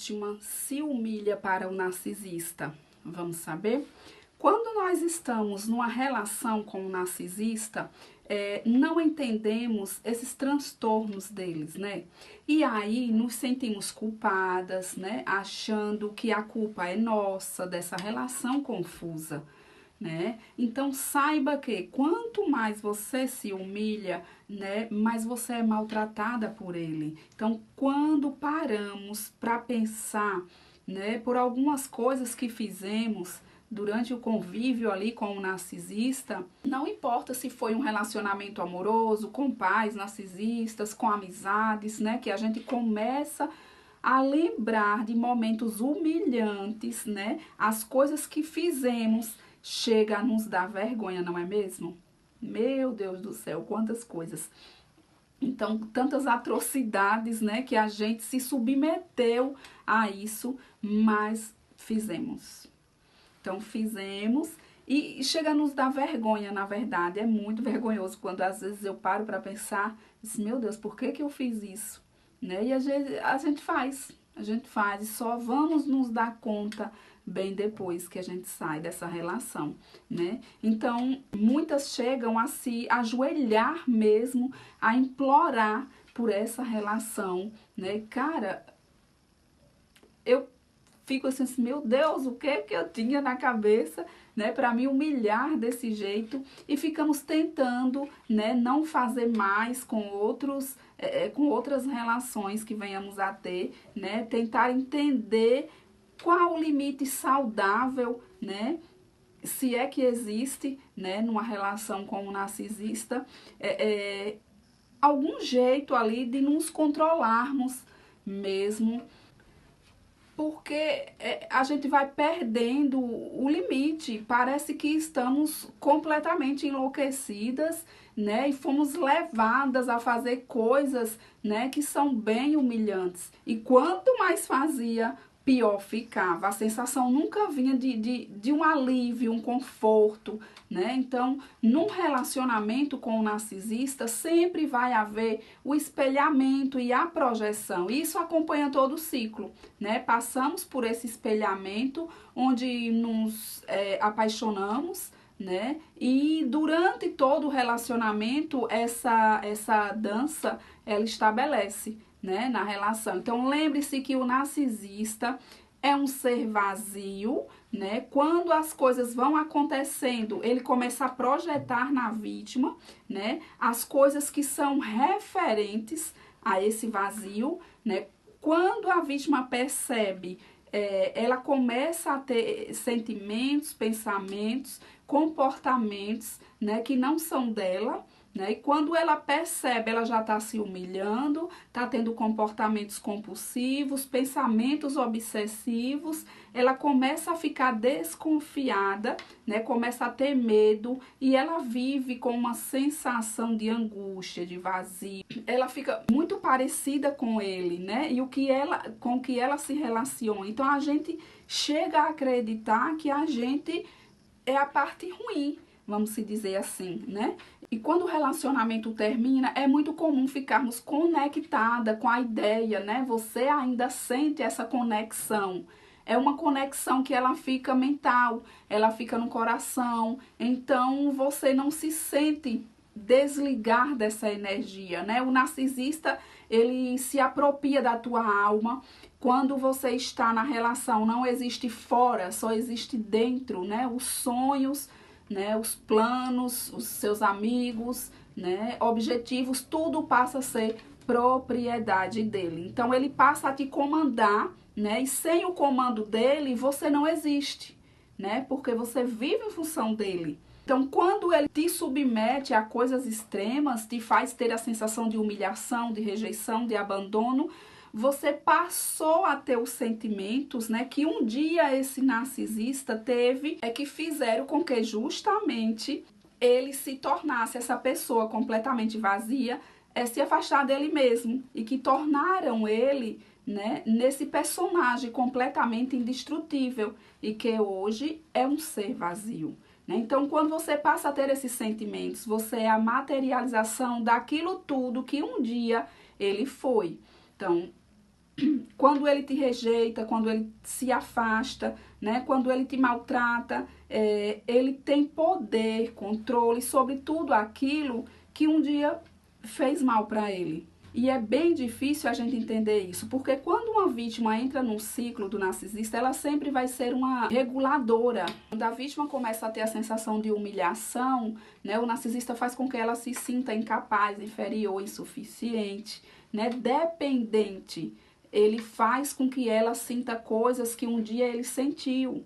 vítima se humilha para o narcisista? Vamos saber? Quando nós estamos numa relação com o narcisista, não entendemos esses transtornos deles, né? E aí nos sentimos culpadas, né? Achando que a culpa é nossa dessa relação confusa, né? Então saiba que quanto mais você se humilha, né, mais você é maltratada por ele. Então quando paramos para pensar, né, por algumas coisas que fizemos durante o convívio ali com o narcisista, não importa se foi um relacionamento amoroso, com pais narcisistas, com amizades, né, que a gente começa a lembrar de momentos humilhantes, né, as coisas que fizemos, chega a nos dar vergonha, não é mesmo? Meu Deus do céu, quantas coisas. Então, tantas atrocidades, né, que a gente se submeteu a isso, mas fizemos. Então, fizemos e chega a nos dar vergonha, na verdade. É muito vergonhoso quando às vezes eu paro para pensar, meu Deus, por que que eu fiz isso? Né? E a gente faz e só vamos nos dar conta bem depois que a gente sai dessa relação, né? Então, muitas chegam a se ajoelhar mesmo, a implorar por essa relação, né? Cara, eu fico assim, meu Deus, o que que eu tinha na cabeça, né, para me humilhar desse jeito, e ficamos tentando, né, não fazer mais com outras relações que venhamos a ter, né, tentar entender qual o limite saudável, né, se é que existe, né, numa relação com um narcisista, algum jeito ali de nos controlarmos mesmo, porque a gente vai perdendo o limite, parece que estamos completamente enlouquecidas, né, e fomos levadas a fazer coisas, né, que são bem humilhantes, e quanto mais fazia, pior ficava, a sensação nunca vinha de um alívio, um conforto, né? Então, num relacionamento com o narcisista, sempre vai haver o espelhamento e a projeção, isso acompanha todo o ciclo, né? Passamos por esse espelhamento, onde nos apaixonamos, né? E durante todo o relacionamento, essa dança, ela estabelece, né, na relação. Então, lembre-se que o narcisista é um ser vazio, né? Quando as coisas vão acontecendo, ele começa a projetar na vítima, né, as coisas que são referentes a esse vazio, né? Quando a vítima percebe, ela começa a ter sentimentos, pensamentos, comportamentos, né, que não são dela, né? E quando ela percebe, ela já está se humilhando, está tendo comportamentos compulsivos, pensamentos obsessivos, ela começa a ficar desconfiada, né? Começa a ter medo e ela vive com uma sensação de angústia, de vazio. Ela fica muito parecida com ele, né? E com o que ela se relaciona. Então a gente chega a acreditar que a gente é a parte ruim, vamos se dizer assim, né? E quando o relacionamento termina, é muito comum ficarmos conectada com a ideia, né? Você ainda sente essa conexão. É uma conexão que ela fica mental, ela fica no coração. Então, você não se sente desligar dessa energia, né? O narcisista, ele se apropria da tua alma. Quando você está na relação, não existe fora, só existe dentro, né? Os sonhos, né, os planos, os seus amigos, né, objetivos, tudo passa a ser propriedade dele. Então ele passa a te comandar, né, e sem o comando dele você não existe, né, porque você vive em função dele. Então quando ele te submete a coisas extremas, te faz ter a sensação de humilhação, de rejeição, de abandono, você passou a ter os sentimentos, né, que um dia esse narcisista teve, que fizeram com que justamente ele se tornasse essa pessoa completamente vazia, se afastar dele mesmo, e que tornaram ele, né, nesse personagem completamente indestrutível e que hoje é um ser vazio. Então, quando você passa a ter esses sentimentos, você é a materialização daquilo tudo que um dia ele foi. Então, quando ele te rejeita, quando ele se afasta, né? Quando ele te maltrata, ele tem poder, controle sobre tudo aquilo que um dia fez mal para ele. E é bem difícil a gente entender isso, porque quando uma vítima entra num ciclo do narcisista, ela sempre vai ser uma reguladora. Quando a vítima começa a ter a sensação de humilhação, né, o narcisista faz com que ela se sinta incapaz, inferior, insuficiente, né, dependente. Ele faz com que ela sinta coisas que um dia ele sentiu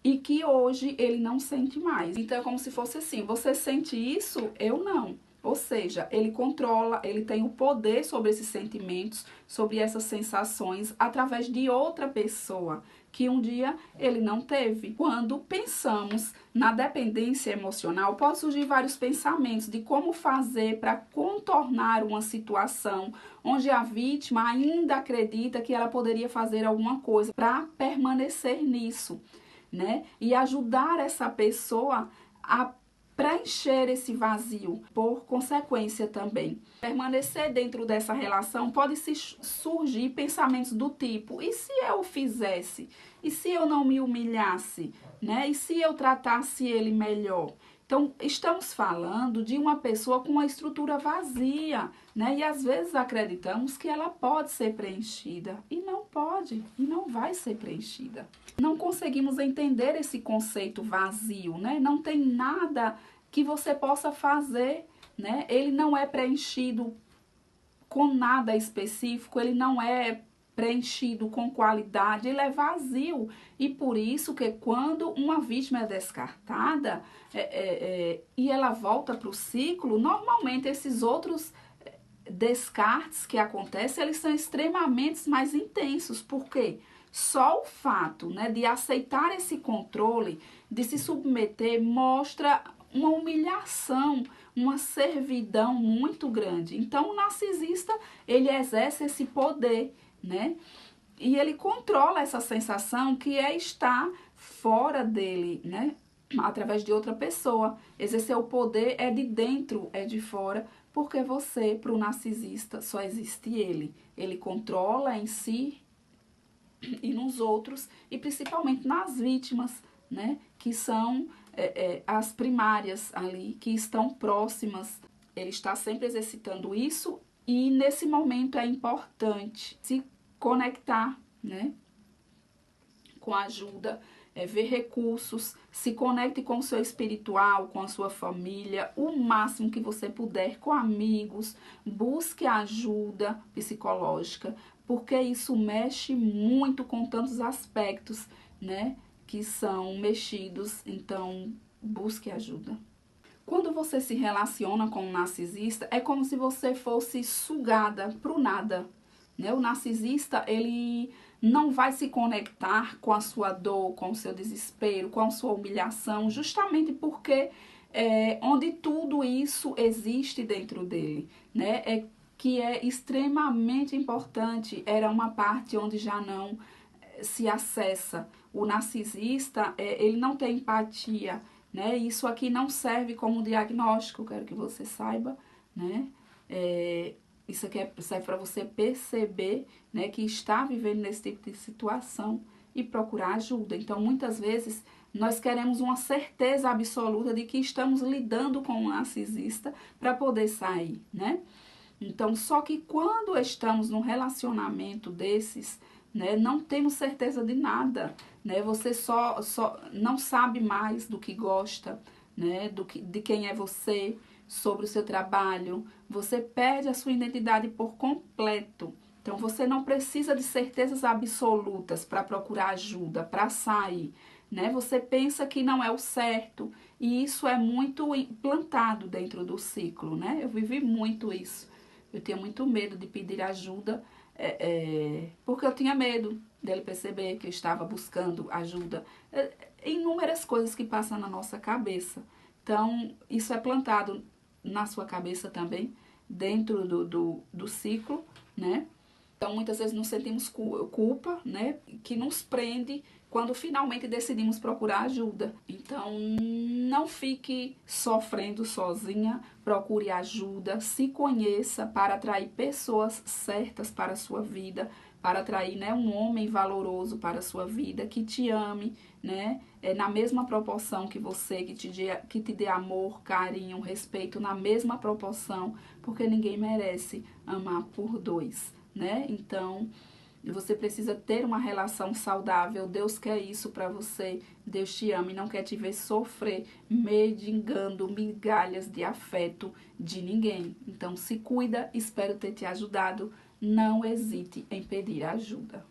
e que hoje ele não sente mais. Então é como se fosse assim, você sente isso, eu não. Ou seja, ele controla, ele tem o poder sobre esses sentimentos, sobre essas sensações, através de outra pessoa que um dia ele não teve. Quando pensamos na dependência emocional, pode surgir vários pensamentos de como fazer para contornar uma situação onde a vítima ainda acredita que ela poderia fazer alguma coisa para permanecer nisso, né? E ajudar essa pessoa a preencher esse vazio, por consequência também. Permanecer dentro dessa relação pode surgir pensamentos do tipo, e se eu fizesse? E se eu não me humilhasse? Né? E se eu tratasse ele melhor? Então, estamos falando de uma pessoa com uma estrutura vazia, né? E às vezes acreditamos que ela pode ser preenchida. E não pode, e não vai ser preenchida. Não conseguimos entender esse conceito vazio, né? Não tem nada que você possa fazer, né? Ele não é preenchido com nada específico, ele não é preenchido com qualidade, ele é vazio. E por isso que quando uma vítima é descartada e ela volta para o ciclo, normalmente esses outros descartes que acontecem, eles são extremamente mais intensos. Por quê? Só o fato, né, de aceitar esse controle, de se submeter, mostra uma humilhação, uma servidão muito grande. Então, o narcisista, ele exerce esse poder, né? E ele controla essa sensação que é estar fora dele, né? Através de outra pessoa. Exercer o poder é de dentro, é de fora, porque você, para o narcisista, só existe ele. Ele controla em si e nos outros, e principalmente nas vítimas, né? Que são as primárias ali, que estão próximas. Ele está sempre exercitando isso e nesse momento é importante se conectar, né? Com a ajuda, ver recursos, se conecte com o seu espiritual, com a sua família, o máximo que você puder, com amigos, busque ajuda psicológica, porque isso mexe muito com tantos aspectos, né, que são mexidos, então busque ajuda. Quando você se relaciona com um narcisista, é como se você fosse sugada pro nada, né? O narcisista, ele não vai se conectar com a sua dor, com o seu desespero, com a sua humilhação, justamente porque onde tudo isso existe dentro dele, né? Que é extremamente importante, era uma parte onde já não se acessa. O narcisista, ele não tem empatia, né? Isso aqui não serve como diagnóstico, quero que você saiba, né? Isso aqui serve para você perceber, né, que está vivendo nesse tipo de situação e procurar ajuda. Então, muitas vezes, nós queremos uma certeza absoluta de que estamos lidando com um narcisista para poder sair, né? Então, só que quando estamos num relacionamento desses, né, não temos certeza de nada, né? Você só não sabe mais do que gosta, né, de quem é você, sobre o seu trabalho, você perde a sua identidade por completo. Então, você não precisa de certezas absolutas para procurar ajuda, para sair, né? Você pensa que não é o certo, e isso é muito implantado dentro do ciclo, né? Eu vivi muito isso. Eu tinha muito medo de pedir ajuda, porque eu tinha medo dele perceber que eu estava buscando ajuda. Inúmeras coisas que passam na nossa cabeça. Então, isso é plantado na sua cabeça também, dentro do ciclo, né? Então, muitas vezes nos sentimos culpa, né? Que nos prende quando finalmente decidimos procurar ajuda. Então, não fique sofrendo sozinha, procure ajuda, se conheça para atrair pessoas certas para a sua vida, para atrair, né, um homem valoroso para a sua vida, que te ame, né, na mesma proporção que você, que te dê amor, carinho, respeito, na mesma proporção, porque ninguém merece amar por dois, né? Então, você precisa ter uma relação saudável. Deus quer isso para você. Deus te ama e não quer te ver sofrer, mendigando migalhas de afeto de ninguém. Então, se cuida. Espero ter te ajudado. Não hesite em pedir ajuda.